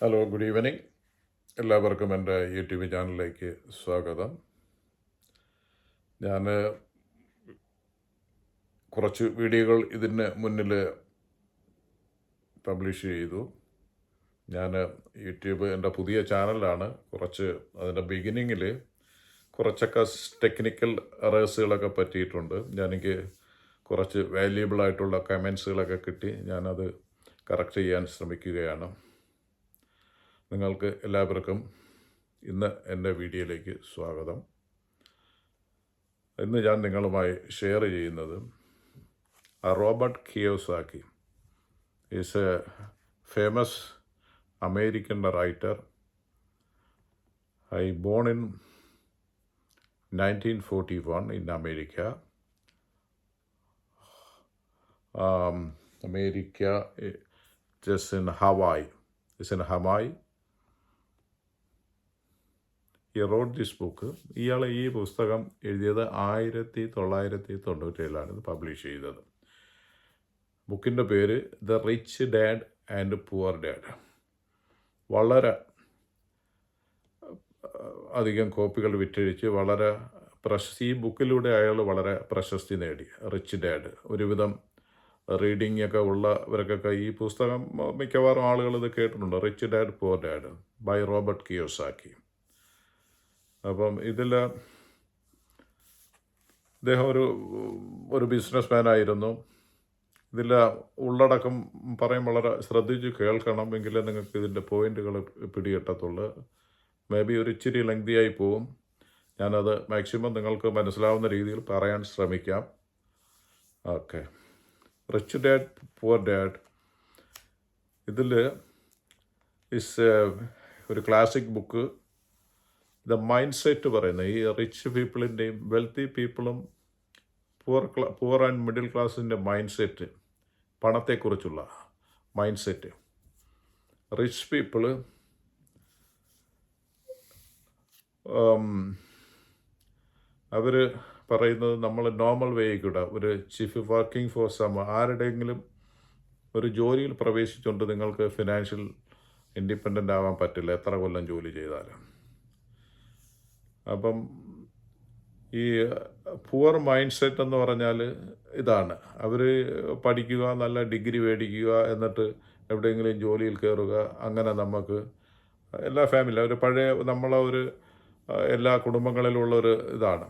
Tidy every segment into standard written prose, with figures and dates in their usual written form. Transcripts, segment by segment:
Hello, good evening. എല്ലാവർക്കും എൻ്റെ YouTube ചാനലിലേക്ക് സ്വാഗതം. ഞാൻ കുറച്ച് വീഡിയോകൾ ഇതിന് മുന്നിൽ പബ്ലിഷ് ചെയ്തു. ഞാൻ യൂട്യൂബ് എൻ്റെ പുതിയ ചാനലാണ്. അതിൻ്റെ ബിഗിനിങ്ങിൽ കുറച്ചൊക്കെ ടെക്നിക്കൽ എറേഴ്സുകളൊക്കെ പറ്റിയിട്ടുണ്ട്. എനിക്ക് കുറച്ച് വാല്യുബിളായിട്ടുള്ള കമൻസുകളൊക്കെ കിട്ടി. ഞാനത് കറക്റ്റ് ചെയ്യാൻ ശ്രമിക്കുകയാണ്. നിങ്ങൾക്ക് എല്ലാവർക്കും ഇന്ന് എൻ്റെ വീഡിയോയിലേക്ക് സ്വാഗതം. ഇന്ന് ഞാൻ നിങ്ങളുമായി ഷെയർ ചെയ്യുന്നത് Robert Kiyosaki is A famous American writer. I born in 1941 in America. America is in Hawaii. It's in Hawaii. He wrote this book. ഇയാൾ ഈ പുസ്തകം എഴുതിയത് 1997 ഇത് പബ്ലിഷ് ചെയ്തത്. ബുക്കിൻ്റെ പേര് the rich dad and poor dad. വളരെ അധികം കോപ്പികൾ വിറ്റഴിച്ച് ഈ ബുക്കിലൂടെ അയാൾ വളരെ പ്രശസ്തി നേടി. റിച്ച് ഡാഡ്, ഒരുവിധം റീഡിംഗ് ഒക്കെ ഉള്ളവർക്കൊക്കെ ഈ പുസ്തകം മിക്കവാറും ആളുകൾ ഇത് കേട്ടിട്ടുണ്ട്. Rich dad poor dad by Robert Kiyosaki. അപ്പം ഇതിൽ അദ്ദേഹം ഒരു ബിസിനസ് മാനായിരുന്നു. ഇതിൽ ഉള്ളടക്കം പറയും വളരെ ശ്രദ്ധിച്ച് കേൾക്കണം, എങ്കിലേ നിങ്ങൾക്ക് ഇതിൻ്റെ പോയിന്റുകൾ പിടികിട്ടത്തുള്ളൂ. മേ ബി ഒരു ഇച്ചിരി ലെങ്തിയായി പോവും. ഞാനത് മാക്സിമം നിങ്ങൾക്ക് മനസ്സിലാവുന്ന രീതിയിൽ പറയാൻ ശ്രമിക്കാം. Okay. Rich dad poor dad ഇതിൽ ഒരു classic book. The mindset പറയുന്നത് ഈ റിച്ച് പീപ്പിളിൻ്റെയും വെൽത്തി പീപ്പിളും പുവർ ആൻഡ് മിഡിൽ ക്ലാസിൻ്റെ മൈൻഡ് സെറ്റ്, പണത്തെക്കുറിച്ചുള്ള മൈൻഡ് സെറ്റ്. റിച്ച് പീപ്പിള് അവർ പറയുന്നത് നമ്മൾ നോർമൽ വേയിൽ കൂടെ ഒരു ചീഫ് വർക്കിംഗ് ഫോർ ആരുടെയെങ്കിലും ഒരു ജോലിയിൽ പ്രവേശിച്ചുകൊണ്ട് നിങ്ങൾക്ക് ഫിനാൻഷ്യൽ ഇൻഡിപെൻഡൻ്റ് ആവാൻ പറ്റില്ല, എത്ര കൊല്ലം ജോലി ചെയ്താലും. അപ്പം ഈ പുവർ മൈൻഡ് സെറ്റ് എന്ന് പറഞ്ഞാൽ ഇതാണ്. അവർ പഠിക്കുക, നല്ല ഡിഗ്രി മേടിക്കുക, എന്നിട്ട് എവിടെയെങ്കിലും ജോലിയിൽ കയറുക. അങ്ങനെ നമുക്ക് എല്ലാ ഫാമിലി ഒരു പഴയ എല്ലാ കുടുംബങ്ങളിലുള്ളൊരു ഇതാണ്.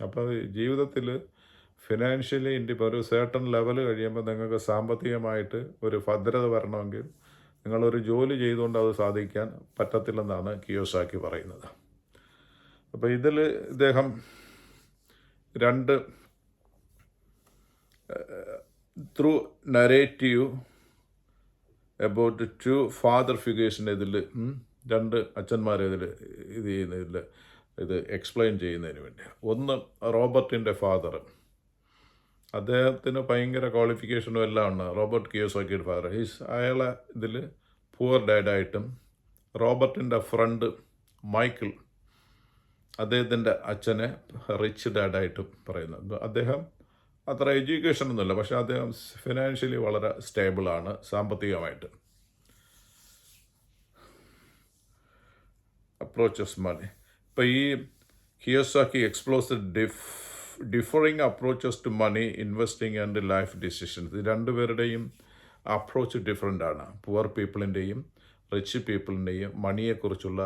അപ്പോൾ ജീവിതത്തിൽ ഫിനാൻഷ്യലി ഒരു സേർട്ടൺ ലെവൽ കഴിയുമ്പോൾ നിങ്ങൾക്ക് സാമ്പത്തികമായിട്ട് ഒരു ഭദ്രത വരണമെങ്കിൽ നിങ്ങളൊരു ജോലി ചെയ്തുകൊണ്ട് അത് സാധിക്കാൻ പറ്റത്തില്ലെന്നാണ് കിയോസാക്കി പറയുന്നത്. അപ്പോൾ ഇതിൽ ഇദ്ദേഹം ത്രൂ നരേറ്റീവ് അബൌട്ട് 2 ഫാദർ ഫിഗേഴ്സിൻ്റെ ഇതിൽ 2 അച്ഛന്മാരെ ഇത് എക്സ്പ്ലെയിൻ ചെയ്യുന്നതിന് വേണ്ടി. ഒന്ന് റോബർട്ടിൻ്റെ ഫാദർ. അദ്ദേഹത്തിന് ഭയങ്കര ക്വാളിഫിക്കേഷനും എല്ലാം ഉണ്ട്. റോബർട്ട് കിയോസാക്കിയുടെ ഫാദർ അയാളെ ഇതിൽ പുവർ ഡാഡായിട്ടും, റോബർട്ടിൻ്റെ ഫ്രണ്ട് മൈക്കിൾ അദ്ദേഹത്തിൻ്റെ അച്ഛനെ റിച്ച് ഡാഡായിട്ടും പറയുന്നത്. അദ്ദേഹം അത്ര എഡ്യൂക്കേഷൻ ഒന്നുമില്ല, പക്ഷേ അദ്ദേഹം ഫിനാൻഷ്യലി വളരെ സ്റ്റേബിളാണ് സാമ്പത്തികമായിട്ട്. Approaches money. ഇപ്പോൾ ഈ Kiyosaki explores differing approaches to money, investing and life decisions. ഇത് രണ്ടുപേരുടെയും അപ്രോച്ച് ഡിഫറെൻ്റ് ആണ്. പുവർ പീപ്പിളിൻ്റെയും റിച്ച് പീപ്പിളിൻ്റെയും മണിയെക്കുറിച്ചുള്ള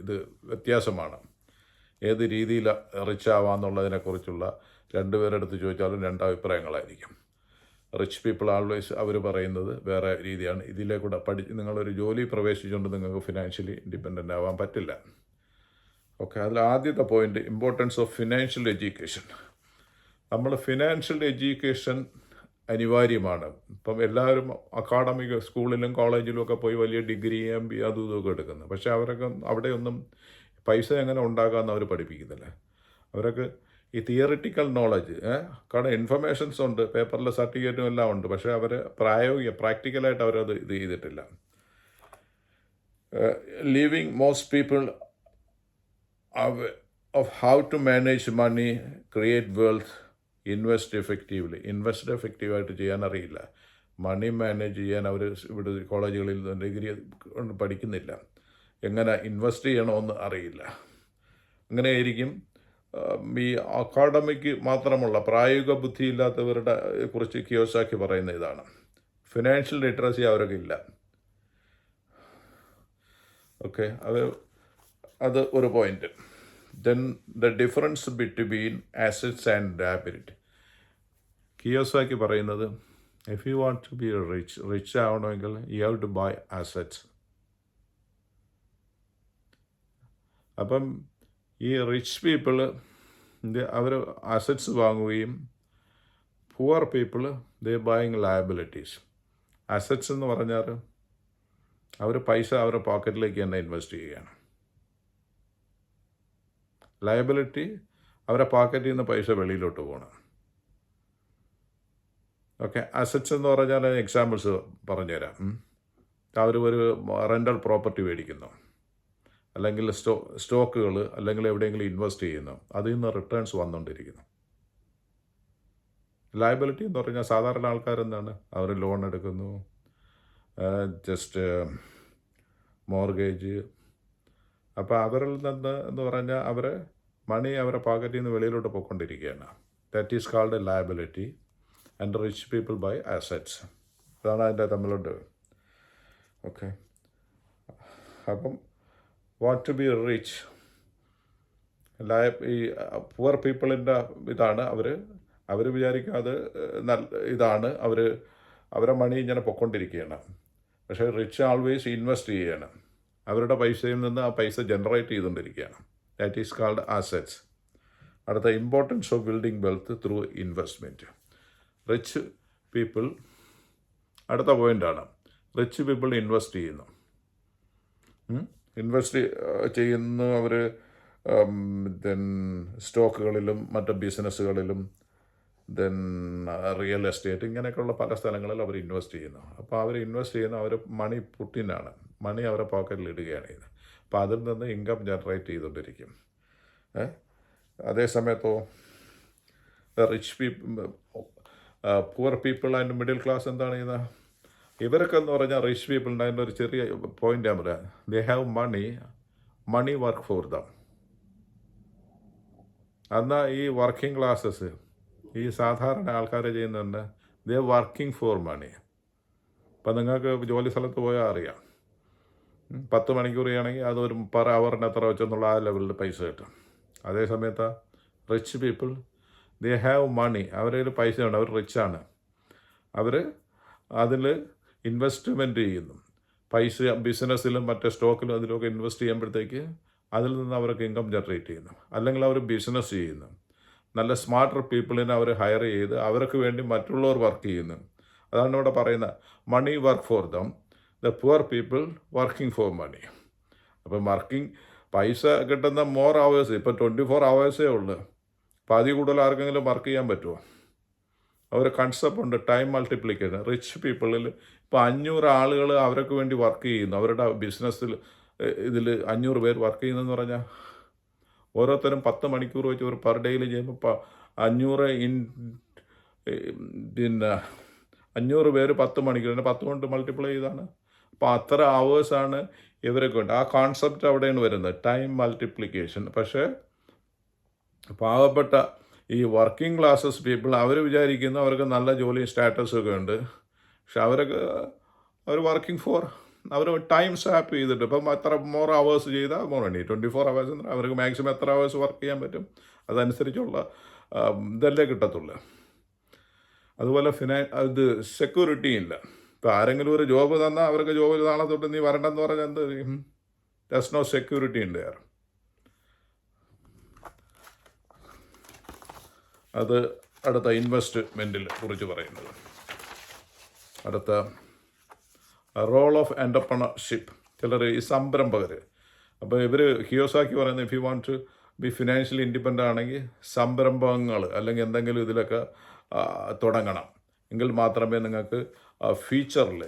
ഇത് വ്യത്യാസമാണ്. ഏത് രീതിയിൽ റിച്ച് ആവാമെന്നുള്ളതിനെക്കുറിച്ചുള്ള രണ്ടുപേരുടെ അടുത്ത് ചോദിച്ചാലും 2 അഭിപ്രായങ്ങളായിരിക്കും. റിച്ച് പീപ്പിൾ ആൾവേസ് അവർ പറയുന്നത് വേറെ രീതിയാണ്. ഇതിലേക്കൂടെ നിങ്ങളൊരു ജോലി പ്രവേശിച്ചുകൊണ്ട് നിങ്ങൾക്ക് ഫിനാൻഷ്യലി ഇൻഡിപെൻഡൻ്റ് ആവാൻ പറ്റില്ല. ഓക്കെ. അതിൽ ആദ്യത്തെ point, importance of financial education. നമ്മൾ ഫിനാൻഷ്യൽ എഡ്യൂക്കേഷൻ അനിവാര്യമാണ്. ഇപ്പം എല്ലാവരും അക്കാഡമിക് സ്കൂളിലും കോളേജിലും ഒക്കെ പോയി വലിയ ഡിഗ്രി MBA അതും ഇതൊക്കെ എടുക്കുന്നത്. പക്ഷേ അവിടെയൊന്നും പൈസ എങ്ങനെ ഉണ്ടാക്കാമെന്ന് അവർ പഠിപ്പിക്കുന്നില്ല. അവരൊക്കെ ഈ തിയറിറ്റിക്കൽ നോളജ്, കാരണം ഇൻഫർമേഷൻസ് ഉണ്ട്, പേപ്പറിൽ സർട്ടിഫിക്കറ്റും എല്ലാം ഉണ്ട്, പക്ഷേ അവർ പ്രാക്ടിക്കലായിട്ട് അവരത് ഇത് ചെയ്തിട്ടില്ല. Leaving most people of how to manage money, create wealth, invest എഫക്റ്റീവായിട്ട് ചെയ്യാൻ അറിയില്ല. മണി മാനേജ് ചെയ്യാൻ അവർ ഇവിടെ കോളേജുകളിൽ ഡിഗ്രി പഠിക്കുന്നില്ല, എങ്ങനെ ഇൻവെസ്റ്റ് ചെയ്യണമെന്ന് അറിയില്ല. അങ്ങനെയായിരിക്കും ഈ അക്കാഡമിക് മാത്രമുള്ള പ്രായോഗിക ബുദ്ധിയില്ലാത്തവരുടെ കുറിച്ച് കിയോസാക്കി പറയുന്ന ഇതാണ്. ഫിനാൻഷ്യൽ ലിറ്ററസി അവർക്ക് ഇല്ല. ഓക്കെ, അത് ഒരു point. Then the difference between assets and liability. Kiyosaki പറയുന്നത്, if you want to be rich ആവണമെങ്കിൽ you have to buy assets. അപ്പം ഈ റിച്ച് പീപ്പിൾ അവർ അസറ്റ്സ് വാങ്ങുകയും poor people they buying liabilities. Assets എന്ന് പറഞ്ഞാൽ അവർ പൈസ അവരുടെ പോക്കറ്റിലേക്ക് തന്നെ ഇൻവെസ്റ്റ് ചെയ്യുകയാണ്. ലയബിലിറ്റി അവരുടെ പോക്കറ്റിൽ നിന്ന് പൈസ വെളിയിലോട്ട് പോകണം. ഓക്കെ, അസറ്റ്സ് എന്ന് പറഞ്ഞാൽ എക്സാമ്പിൾസ് പറഞ്ഞുതരാം. അവർ ഒരു റെൻ്റൽ പ്രോപ്പർട്ടി മേടിക്കുന്നു, അല്ലെങ്കിൽ സ്റ്റോക്കുകൾ, അല്ലെങ്കിൽ എവിടെയെങ്കിലും ഇൻവെസ്റ്റ് ചെയ്യുന്നു, അതിൽ നിന്ന് റിട്ടേൺസ് വന്നുകൊണ്ടിരിക്കുന്നു. ലയബിലിറ്റി എന്ന് പറഞ്ഞാൽ സാധാരണ ആൾക്കാരെന്താണ്, അവർ ലോൺ എടുക്കുന്നു, ജസ്റ്റ് മോർഗേജ്. അപ്പോൾ അവരിൽ നിന്ന് എന്ന് പറഞ്ഞാൽ അവർ മണി അവരുടെ പോക്കറ്റിൽ നിന്ന് വെളിയിലോട്ട് പോയിക്കൊണ്ടിരിക്കുകയാണ്. That is called a liability and rich people buy assets. അതാണ് അതിൻ്റെ തമ്മിലുണ്ട്. ഓക്കെ, അപ്പം വാണ്ട് ടു ബി റിച്ച്, ഈ പുവർ പീപ്പിളിൻ്റെ ഇതാണ് അവർ വിചാരിക്കും അത് ഇതാണ്, അവരുടെ മണി ഇങ്ങനെ പൊയ്ക്കൊണ്ടിരിക്കുകയാണ്. പക്ഷേ റിച്ച് ആൾവേസ് ഇൻവെസ്റ്റ് ചെയ്യുകയാണ്, അവരുടെ പൈസയിൽ നിന്ന് ആ പൈസ ജനറേറ്റ് ചെയ്തുകൊണ്ടിരിക്കുകയാണ്. That is called assets. അടുത്ത, importance of building wealth through investment. Rich people, അടുത്ത പോയിൻ്റാണ്, റിച്ച് പീപ്പിൾ ഇൻവെസ്റ്റ് ചെയ്യുന്നു. അവർ ദെൻ സ്റ്റോക്കുകളിലും മറ്റ് ബിസിനസ്സുകളിലും ദെൻ റിയൽ എസ്റ്റേറ്റ്, ഇങ്ങനെയൊക്കെയുള്ള പല സ്ഥലങ്ങളിൽ അവർ ഇൻവെസ്റ്റ് ചെയ്യുന്നു. അപ്പോൾ അവർ ഇൻവെസ്റ്റ് ചെയ്യുന്ന അവർ മണി പുട്ടിനാണ്, മണി അവരുടെ പോക്കറ്റിൽ ഇടുകയാണ് ചെയ്യുന്നത്. അപ്പോൾ അതിൽ നിന്ന് ഇൻകം ജനറേറ്റ് ചെയ്തുകൊണ്ടിരിക്കും. അതേ സമയത്തോ rich people, poor people and middle class എന്താണ് ചെയ്യുന്നത്? ഇവരൊക്കെ എന്ന് പറഞ്ഞാൽ റിച്ച് പീപ്പിളിൻ്റെ അതിൻ്റെ ഒരു ചെറിയ പോയിൻ്റ് ഞാൻ പറയാം. They have money work for them. എന്നാൽ ഈ വർക്കിംഗ് ക്ലാസ്സസ്, ഈ സാധാരണ ആൾക്കാർ ചെയ്യുന്നുണ്ട്, ദേ വർക്കിംഗ് ഫോർ മണി. ഇപ്പം നിങ്ങൾക്ക് ജോലി സ്ഥലത്ത് പോയാൽ അറിയാം, 10 മണിക്കൂർ ചെയ്യണമെങ്കിൽ അതൊരു പെർ അവറിന് എത്ര വെച്ചെന്നുള്ള ആ ലെവലിൽ പൈസ കിട്ടും. അതേ സമയത്ത് rich people they have money, അവരുടെ പൈസ ഉണ്ട്, അവർ റിച്ചാണ്, അവർ അതിൽ ഇൻവെസ്റ്റ്മെൻറ്റ് ചെയ്യുന്നു. പൈസ ബിസിനസ്സിലും മറ്റേ സ്റ്റോക്കിലും അതിലൊക്കെ ഇൻവെസ്റ്റ് ചെയ്യുമ്പോഴത്തേക്ക് അതിൽ നിന്ന് അവർക്ക് ഇൻകം ജനറേറ്റ് ചെയ്യുന്നു. അല്ലെങ്കിൽ അവർ ബിസിനസ് ചെയ്യുന്നു, നല്ല സ്മാർട്ടർ പീപ്പിളിനെ അവർ ഹയർ ചെയ്ത് അവർക്ക് വേണ്ടി മറ്റുള്ളവർ വർക്ക് ചെയ്യുന്നു. അതാണ് ഇവിടെ പറയുന്നത്, money work for them, the poor people working for money. അപ്പം പൈസ കിട്ടുന്ന മോർ അവേഴ്സ്, ഇപ്പം 24 hours ഉള്ളു. അപ്പോൾ അതിൽ കൂടുതൽ ആർക്കെങ്കിലും വർക്ക് ചെയ്യാൻ പറ്റുമോ? ഒരു കൺസെപ്റ്റ് ഉണ്ട്, ടൈം മൾട്ടിപ്ലിക്കേഷൻ. റിച്ച് പീപ്പിളിൽ ഇപ്പോൾ 500 ആളുകൾ അവർക്ക് വേണ്ടി വർക്ക് ചെയ്യുന്നു, അവരുടെ ബിസിനസ്സിൽ ഇതിൽ 500 പേർ വർക്ക് ചെയ്യുന്നതെന്ന് പറഞ്ഞാൽ ഓരോരുത്തരും 10 മണിക്കൂർ വെച്ച് ഒരു പെർ ഡേയിൽ ചെയ്യുമ്പോൾ 500 പേര് 10 മണിക്കൂർ, 10 കൊണ്ട് മൾട്ടിപ്ലൈ ചെയ്താണ്. അപ്പോൾ അത്ര അവേഴ്സാണ് ഇവരൊക്കെ ഉണ്ട്. ആ കോൺസെപ്റ്റ് അവിടെയാണ് വരുന്നത്, ടൈം മൾട്ടിപ്ലിക്കേഷൻ. പക്ഷേ പാവപ്പെട്ട ഈ വർക്കിംഗ് ക്ലാസ്സസ് പീപ്പിൾ അവർ വിചാരിക്കുന്നു അവർക്ക് നല്ല ജോലിയും സ്റ്റാറ്റസൊക്കെ ഉണ്ട്. പക്ഷെ അവർ വർക്കിംഗ് ഫോർ, അവർ ടൈം സ്വാപ്പ് ചെയ്തിട്ട് ഇപ്പം എത്ര മോർ അവേഴ്സ് ചെയ്താൽ മോർ മണി. 24 hours അവർക്ക് മാക്സിമം എത്ര അവേഴ്സ് വർക്ക് ചെയ്യാൻ പറ്റും അതനുസരിച്ചുള്ള ഇതല്ലേ കിട്ടത്തുള്ളൂ. അതുപോലെ ഇത് സെക്യൂരിറ്റി ഇല്ല. ഇപ്പോൾ ആരെങ്കിലും ഒരു ജോബ് തന്നാൽ അവർക്ക് ജോബിൽ നാളെ തൊട്ട് നീ വരണ്ടെന്ന് പറഞ്ഞാൽ എന്ത് ചെയ്യും? ദർസ് നോ സെക്യൂരിറ്റി ഉണ്ട് യാർ. അത് അടുത്ത ഇൻവെസ്റ്റ്മെൻറ്റിൽ കുറിച്ച് പറയുന്നത്. അടുത്ത റോൾ ഓഫ് എൻ്റർപ്രണർഷിപ്പ്. ചിലർ ഈ സംരംഭകർ, അപ്പോൾ ഇവർ കിയോസാക്കി പറയുന്നത്, if you want to be financially independent ആണെങ്കിൽ സംരംഭങ്ങൾ അല്ലെങ്കിൽ എന്തെങ്കിലും ഇതിലൊക്കെ തുടങ്ങണം, എങ്കിൽ മാത്രമേ നിങ്ങൾക്ക് ഫ്യൂച്ചറിൽ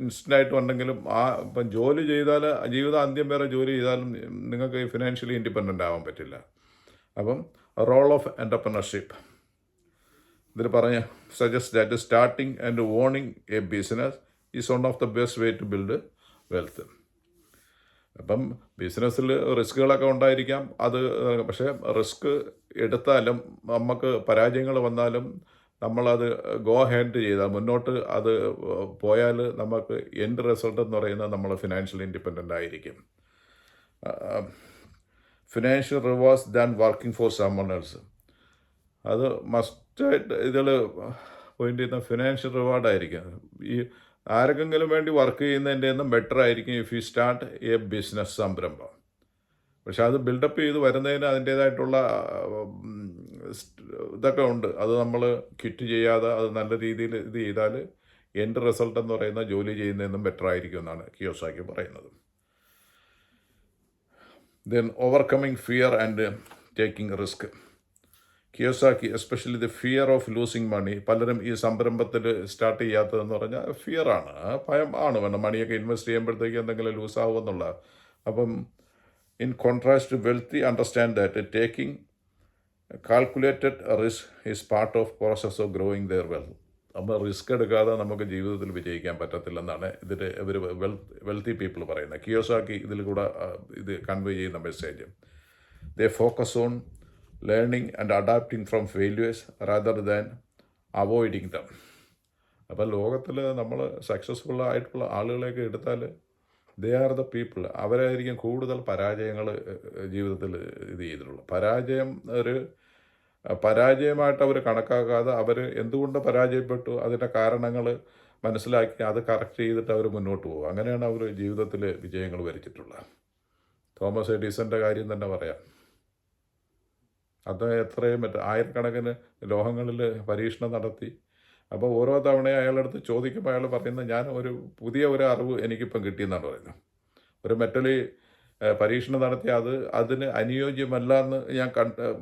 ഇൻസ്റ്റൻ്റായിട്ട് ഉണ്ടെങ്കിലും ഇപ്പം ജോലി ചെയ്താൽ ജീവിതാന്ത്യം വരെ ജോലി ചെയ്താലും നിങ്ങൾക്ക് ഫിനാൻഷ്യലി ഇൻഡിപെൻഡൻ്റ് ആവാൻ പറ്റില്ല. അപ്പം റോൾ ഓഫ് എൻ്റർപ്രണർഷിപ്പ്. ഇതിൽ പറഞ്ഞ suggest that starting and owning a business is one of the best way to build wealth. അപ്പം ബിസിനസ്സിൽ റിസ്കുകളൊക്കെ ഉണ്ടായിരിക്കാം, അത് പക്ഷേ റിസ്ക് എടുത്താലും നമുക്ക് പരാജയങ്ങൾ വന്നാലും നമ്മളത് ഗോ ഹെഡ് ചെയ്താൽ മുന്നോട്ട് അത് പോയാൽ നമുക്ക് എൻഡ് റിസൾട്ട് എന്ന് പറയുന്നത് നമ്മൾ ഫിനാൻഷ്യൽ ഇൻഡിപെൻഡൻ്റ് ആയിരിക്കും. Financial rewards than working for someone else, അത് മസ്റ്റായിട്ട് ഇതിൽ പോയിന്റ് ചെയ്യുന്ന ഫിനാൻഷ്യൽ റിവാർഡായിരിക്കും. ഈ ആർക്കെങ്കിലും വേണ്ടി വർക്ക് ചെയ്യുന്നതിൻ്റെ ഒന്നും ബെറ്റർ ആയിരിക്കും if you start A business സംരംഭം. പക്ഷെ അത് ബിൽഡപ്പ് ചെയ്ത് വരുന്നതിന് അതിൻ്റേതായിട്ടുള്ള ഇതൊക്കെ ഉണ്ട്. അത് നമ്മൾ ക്വിറ്റ് ചെയ്യാതെ അത് നല്ല രീതിയിൽ ഇത് ചെയ്താൽ എൻഡ് റിസൾട്ട് എന്ന് പറയുന്ന ജോലി ചെയ്യുന്നതെന്നും ബെറ്റർ ആയിരിക്കും എന്നാണ് കിയോസാക്കി പറയുന്നത്. Then overcoming fear and taking risk. Kiyosaki especially the fear of losing money. പലരും ഈ സംരംഭത്തിൽ സ്റ്റാർട്ട് ചെയ്യാത്തതെന്ന് പറഞ്ഞാൽ ഫിയറാണ്, ഭയം ആണ് വേണം, മണിയൊക്കെ ഇൻവെസ്റ്റ് ചെയ്യുമ്പോഴത്തേക്ക് എന്തെങ്കിലും ലൂസ് ആവുമെന്നുള്ള. അപ്പം in contrast wealthy understand that taking calculated risk is part of process of growing their wealth. അപ്പോൾ റിസ്ക് എടുക്കാതെ നമുക്ക് ജീവിതത്തിൽ വിജയിക്കാൻ പറ്റത്തില്ലെന്നാണ് ഇതിൽ ഇവർ വെൽത്തി പീപ്പിൾ പറയുന്നത്. കിയോസാക്കി ഇതിൽ കൂടെ ഇത് കൺവേ ചെയ്യുന്ന message. They focus on learning and adapting from failures rather than avoiding them. അപ്പോൾ ലോകത്തിൽ നമ്മൾ സക്സസ്ഫുൾ ആയിട്ടുള്ള ആളുകളെയൊക്കെ എടുത്താൽ ദേ ആർ ദ പീപ്പിൾ, അവരായിരിക്കും കൂടുതൽ പരാജയങ്ങൾ ജീവിതത്തിൽ ഇത് ചെയ്തിട്ടുള്ളത്. പരാജയം ഒരു പരാജയമായിട്ട് അവർ കണക്കാക്കാതെ അവർ എന്തുകൊണ്ട് പരാജയപ്പെട്ടു അതിൻ്റെ കാരണങ്ങൾ മനസ്സിലാക്കി അത് കറക്റ്റ് ചെയ്തിട്ട് അവർ മുന്നോട്ട് പോകും. അങ്ങനെയാണ് അവർ ജീവിതത്തിൽ വിജയങ്ങൾ വരിച്ചിട്ടുള്ളത്. തോമസ് എഡിസൻ്റെ കാര്യം തന്നെ പറയാം. അത് എത്രയും ആയിരക്കണക്കിന് ലോഹങ്ങളിൽ പരീക്ഷണം നടത്തി. അപ്പോൾ ഓരോ തവണയും അയാളടുത്ത് ചോദിക്കുമ്പോൾ അയാൾ പറയുന്നത് ഞാൻ പുതിയ ഒരു അറിവ് എനിക്കിപ്പം കിട്ടിയെന്നാണ് പറയുന്നത്. ഒരു മെറ്റലി പരീക്ഷണം നടത്തി അതിന് അനുയോജ്യമല്ല എന്ന് ഞാൻ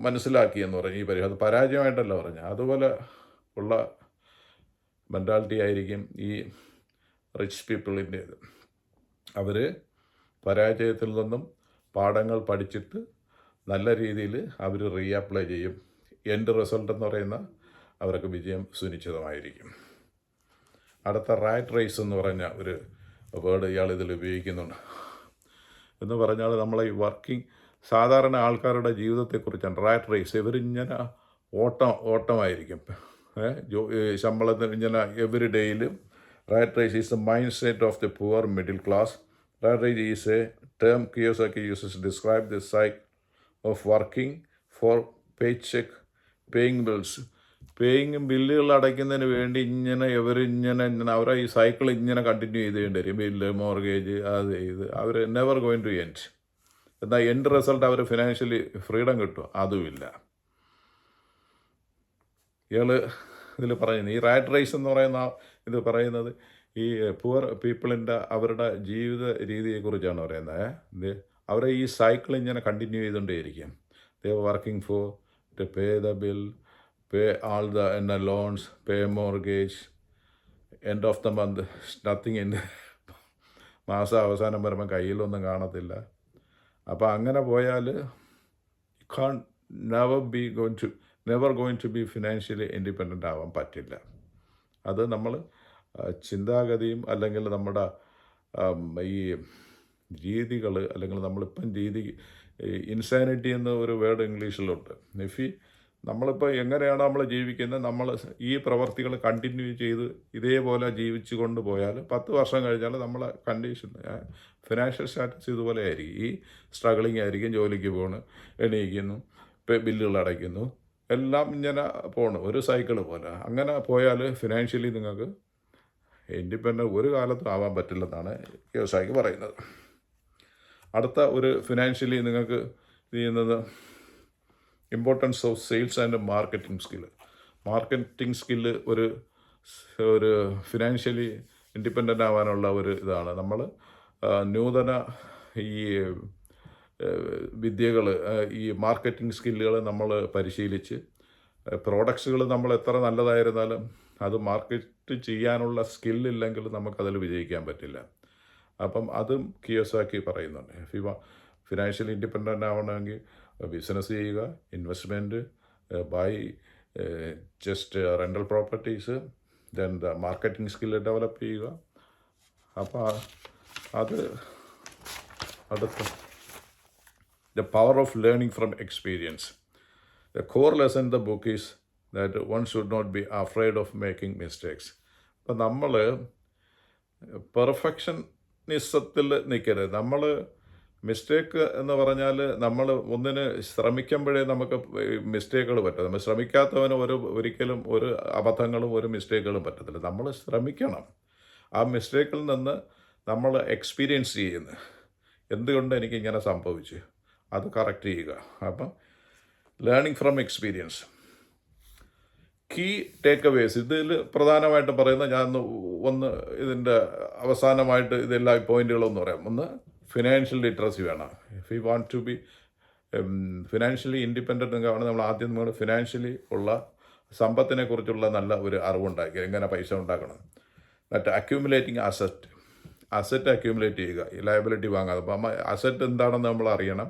മനസ്സിലാക്കിയെന്ന് പറഞ്ഞു. ഈ അത് പരാജയമായിട്ടല്ല പറഞ്ഞു. അതുപോലെ ഉള്ള മെൻറ്റാലിറ്റി ആയിരിക്കും ഈ റിച്ച് പീപ്പിളിൻ്റേത്. അവർ പരാജയത്തിൽ നിന്നും പാഠങ്ങൾ പഠിച്ചിട്ട് നല്ല രീതിയിൽ അവർ റീഅപ്ലൈ ചെയ്യും. എൻഡ് റിസൾട്ട് എന്ന് പറയുന്ന അവർക്ക് വിജയം സുനിശ്ചിതമായിരിക്കും. അടുത്ത റാറ്റ് റേസ് എന്ന് പറഞ്ഞ ഒരു വേർഡ് ഇയാൾ ഇതിൽ ഉപയോഗിക്കുന്നുണ്ട്. എന്ന് പറഞ്ഞാൽ നമ്മളെ ഈ വർക്കിംഗ് സാധാരണ ആൾക്കാരുടെ ജീവിതത്തെക്കുറിച്ചാണ്. റാറ്റ് റേസ്, ഇവരിങ്ങനെ ഓട്ടമായിരിക്കും. ശമ്പളത്തിന് ഇങ്ങനെ എവറി ഡേയിലും. Rat race is the mindset of the poor middle class. Rat race is a term Kiyosaki uses describe the cycle of working for pay check paying bills. ബില്ലുകൾ അടയ്ക്കുന്നതിന് വേണ്ടി ഇങ്ങനെ അവരെ ഈ സൈക്കിൾ ഇങ്ങനെ കണ്ടിന്യൂ ചെയ്തുകൊണ്ട് വരും. ബില്ല്, മോർഗേജ്, അത് ഇത് അവർ നെവർ ഗോയിങ് ടു എൻഡ്. എന്നാൽ എൻഡ് റിസൾട്ട് അവർ ഫിനാൻഷ്യലി ഫ്രീഡം കിട്ടും, അതുമില്ല. ഇയാൾ ഇതിൽ പറയുന്നത് ഈ റാറ്റ് റേസ് എന്ന് പറയുന്ന ഇത് പറയുന്നത് ഈ പുവർ പീപ്പിളിൻ്റെ അവരുടെ ജീവിത രീതിയെക്കുറിച്ചാണ് പറയുന്നത്. അവരെ ഈ സൈക്കിൾ ഇങ്ങനെ കണ്ടിന്യൂ ചെയ്തുകൊണ്ടേയിരിക്കും. They working for to pay the bill, pay all the loans, pay mortgage, end of the month nothing in. മാസം അവസാനം വരുമ്പോൾ കയ്യിലൊന്നും കാണത്തില്ല. അപ്പോൾ അങ്ങനെ പോയാൽ never going to be financially independent ആവാൻ പറ്റില്ല. അത് നമ്മൾ ചിന്താഗതിയും അല്ലെങ്കിൽ നമ്മുടെ ഈ രീതികൾ അല്ലെങ്കിൽ നമ്മളിപ്പം ഇൻസാനിറ്റി എന്ന ഒരു വേർഡ് ഇംഗ്ലീഷിലുണ്ട്. നമ്മളിപ്പോൾ എങ്ങനെയാണ് നമ്മൾ ജീവിക്കുന്നത്, നമ്മൾ ഈ പ്രവർത്തികൾ കണ്ടിന്യൂ ചെയ്ത് ഇതേപോലെ ജീവിച്ചു കൊണ്ട് പോയാൽ 10 വർഷം കഴിഞ്ഞാൽ നമ്മളെ കണ്ടീഷൻ ഫിനാൻഷ്യൽ സ്റ്റാറ്റസ് ഇതുപോലെ ആയിരിക്കും. ഈ സ്ട്രഗിളിങ് ആയിരിക്കും. ജോലിക്ക് പോകണ്, എണീക്കുന്നു, ബില്ലുകൾ അടയ്ക്കുന്നു, എല്ലാം ഇങ്ങനെ പോകണം, ഒരു സൈക്കിൾ പോലെ. അങ്ങനെ പോയാൽ ഫിനാൻഷ്യലി നിങ്ങൾക്ക് ഇൻഡിപെൻഡൻ്റ് ഒരു കാലത്തും ആവാൻ പറ്റില്ലെന്നാണ് വ്യവസായിക്ക് പറയുന്നത്. അടുത്ത ഒരു ഫിനാൻഷ്യലി നിങ്ങൾക്ക് ചെയ്യുന്നത് importance of sales and marketing skill. Marketing skill ഒരു ഫിനാൻഷ്യലി ഇൻഡിപെൻഡൻ്റ് ആവാനുള്ള ഒരു ഇതാണ്. നമ്മൾ നൂതന ഈ വിദ്യകൾ, ഈ മാർക്കറ്റിംഗ് സ്കില്ലുകൾ നമ്മൾ പരിശീലിച്ച് പ്രോഡക്ട്സുകൾ നമ്മൾ എത്ര നല്ലതായിരുന്നാലും അത് മാർക്കറ്റ് ചെയ്യാനുള്ള സ്കില്ലില്ലെങ്കിൽ നമുക്കതിൽ വിജയിക്കാൻ പറ്റില്ല. അപ്പം അതും കിയോസാക്കി പറയുന്നുണ്ട്. ഫിനാൻഷ്യലി ഇൻഡിപെൻഡൻ്റ് ആവണമെങ്കിൽ ബിസിനസ് ചെയ്യുക, investment, buy just rental properties, then the marketing skill develop ചെയ്യുക. അപ്പോൾ അത് അടുത്ത the power of learning from experience. The core lesson in the book is that one should not be afraid of making mistakes. അപ്പം നമ്മൾ പെർഫെക്ഷനിസത്തിൽ നിൽക്കരുത്. നമ്മൾ mistake എന്ന് പറഞ്ഞാൽ നമ്മൾ ഒന്നിന് ശ്രമിക്കുമ്പോഴേ നമുക്ക് മിസ്റ്റേക്കുകൾ പറ്റും. നമ്മൾ ശ്രമിക്കാത്തവന് ഒരിക്കലും ഒരു അബദ്ധങ്ങളും ഒരു മിസ്റ്റേക്കുകളും പറ്റത്തില്ല. നമ്മൾ ശ്രമിക്കണം. ആ മിസ്റ്റേക്കിൽ നിന്ന് നമ്മൾ എക്സ്പീരിയൻസ് ചെയ്യുന്നു, എന്തുകൊണ്ട് എനിക്കിങ്ങനെ സംഭവിച്ചു, അത് കറക്റ്റ് ചെയ്യുക. അപ്പം learning from experience. Key takeaways ഇതിൽ പ്രധാനമായിട്ട് പറയുന്നത്, ഞാൻ ഒന്ന് ഇതിൻ്റെ അവസാനമായിട്ട് ഇതെല്ലാ പോയിന്റുകളൊന്ന് പറയാം. ഒന്ന്, ഫിനാൻഷ്യൽ ലിറ്ററസി വേണം. If you want to be financially independent ആണെങ്കിൽ നമ്മൾ ആദ്യം നമ്മൾ ഫിനാൻഷ്യലി ഉള്ള സമ്പത്തിനെ കുറിച്ചുള്ള നല്ല ഒരു അറിവുണ്ടാക്കി എങ്ങനെ പൈസ ഉണ്ടാക്കണം. മറ്റേ അക്യൂമുലേറ്റിംഗ് അസറ്റ് അക്യൂമുലേറ്റ് ചെയ്യുക, ലയബിലിറ്റി വാങ്ങാതെ. അപ്പം അസറ്റ് എന്താണെന്ന് നമ്മൾ അറിയണം,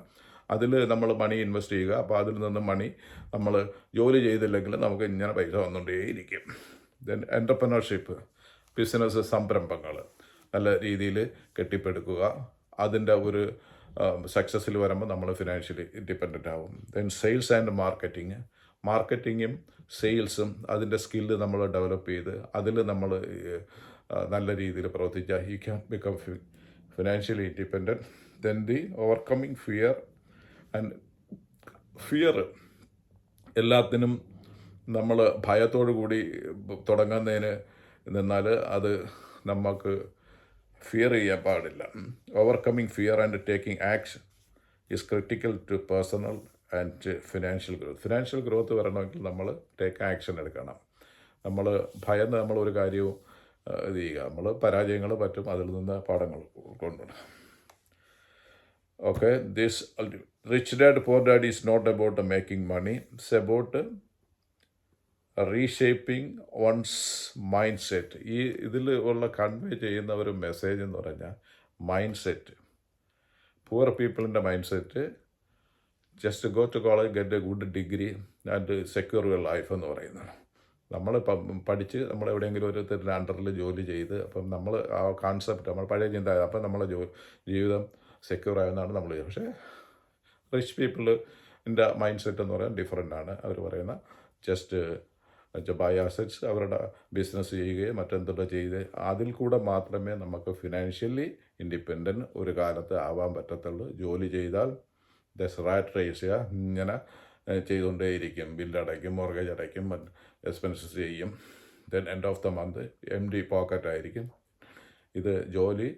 അതിൽ നമ്മൾ മണി ഇൻവെസ്റ്റ് ചെയ്യുക. അപ്പോൾ അതിൽ നിന്ന് മണി നമ്മൾ ജോലി ചെയ്തില്ലെങ്കിൽ നമുക്ക് ഇങ്ങനെ പൈസ വന്നുകൊണ്ടേയിരിക്കും. ദെൻ എൻ്റർപ്രനർഷിപ്പ്, ബിസിനസ് സംരംഭങ്ങൾ നല്ല രീതിയിൽ കെട്ടിപ്പടുക്കുക. അതിൻ്റെ ഒരു സക്സസ്സിൽ വരുമ്പോൾ നമ്മൾ ഫിനാൻഷ്യലി ഇൻഡിപെൻഡൻ്റ് ആവും. ദെൻ സെയിൽസ് ആൻഡ് മാർക്കറ്റിങ്ങും സെയിൽസും അതിൻ്റെ സ്കില്ല് നമ്മൾ ഡെവലപ്പ് ചെയ്ത് അതിൽ നമ്മൾ നല്ല രീതിയിൽ പ്രവർത്തിച്ചാൽ he can become financially independent. Then the overcoming fear എല്ലാത്തിനും നമ്മൾ ഭയത്തോടു കൂടി തുടങ്ങുന്നതിന് നിന്നാൽ അത് നമുക്ക് ഫിയർ ചെയ്യാൻ പാടില്ല. Overcoming fear and taking action is critical to personal and financial growth. Financial growth വരണമെങ്കിൽ നമ്മൾ ടേക്ക് ആക്ഷൻ എടുക്കണം. നമ്മൾ ഭയന്ന് നമ്മളൊരു കാര്യവും ഇത് ചെയ്യുക, നമ്മൾ പരാജയങ്ങൾ പറ്റും, അതിൽ നിന്ന് പാഠങ്ങൾ കൊണ്ടുവരണം. Okay, this rich dad poor dad is not about making money, it's about reshaping one's mindset. ഈ ഇതിൽ ഉള്ള കൺവേ ചെയ്യുന്ന ഒരു മെസ്സേജ് എന്ന് പറഞ്ഞാൽ മൈൻഡ് സെറ്റ്. പുവർ പീപ്പിളിൻ്റെ mindset just go to college, get a good degree and secure your life എന്ന് പറയുന്നത്. നമ്മൾ പഠിച്ച് നമ്മൾ എവിടെയെങ്കിലും ഒരു അണ്ടറിൽ ജോലി ചെയ്ത്, അപ്പം നമ്മൾ ആ കോൺസെപ്റ്റ് നമ്മൾ പഴയ ചിന്ത, അപ്പം നമ്മളെ ജീവിതം സെക്യൂർ ആയെന്നാണ് നമ്മൾ ചെയ്യുന്നത്. പക്ഷേ റിച്ച് പീപ്പിളിൻ്റെ മൈൻഡ് സെറ്റ് എന്ന് പറയാൻ ഡിഫറെൻ്റ് ആണ്. അവർ പറയുന്ന ജസ്റ്റ് ബൈ അസറ്റ്സ്, അവരുടെ ബിസിനസ് ചെയ്യുകയും മറ്റെന്തൊക്കെ ചെയ്ത് അതിൽ കൂടെ മാത്രമേ നമുക്ക് ഫിനാൻഷ്യലി ഇൻഡിപെൻഡൻറ്റ് ഒരു കാലത്ത് ആവാൻ പറ്റത്തുള്ളൂ. ജോലി ചെയ്താൽ റാറ്റ് റേസ് ചെയ്യുക, ഇങ്ങനെ ചെയ്തുകൊണ്ടേയിരിക്കും, ബില്ലടയ്ക്കും, മോർഗേജ് അടയ്ക്കും, എക്സ്പെൻസസ് ചെയ്യും. Then end of the month empty pocket ആയിരിക്കും. ഇത് ജോലി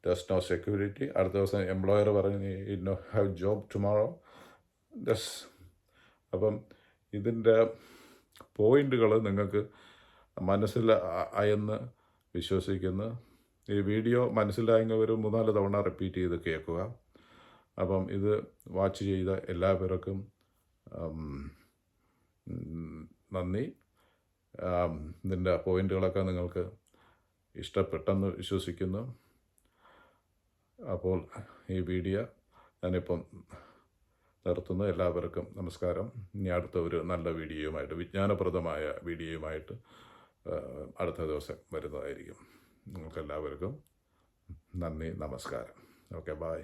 ഡസ് നോ സെക്യൂരിറ്റി. അടുത്ത ദിവസം എംപ്ലോയർ പറഞ്ഞ് you know have job tomorrow. അപ്പം ഇതിൻ്റെ പോയിൻ്റുകൾ നിങ്ങൾക്ക് മനസ്സിലായെന്ന് വിശ്വസിക്കുന്നു. ഈ വീഡിയോ മനസ്സിലായെങ്കിൽ ഒരു 3-4 തവണ റിപ്പീറ്റ് ചെയ്ത് കേൾക്കുക. അപ്പം ഇത് വാച്ച് ചെയ്ത എല്ലാവർക്കും നന്ദി. ഇതിൻ്റെ പോയിൻ്റുകളൊക്കെ നിങ്ങൾക്ക് ഇഷ്ടപ്പെട്ടെന്ന് വിശ്വസിക്കുന്നു. അപ്പോൾ ഈ വീഡിയോ ഞാനിപ്പം നിർത്തുന്നു. എല്ലാവർക്കും നമസ്കാരം. ഇനി അടുത്ത ഒരു നല്ല വീഡിയോയുമായിട്ട്, വിജ്ഞാനപ്രദമായ വീഡിയോയുമായിട്ട് അടുത്ത ദിവസം വരുന്നതായിരിക്കും. നിങ്ങൾക്കെല്ലാവർക്കും നന്ദി, നമസ്കാരം. Okay, by.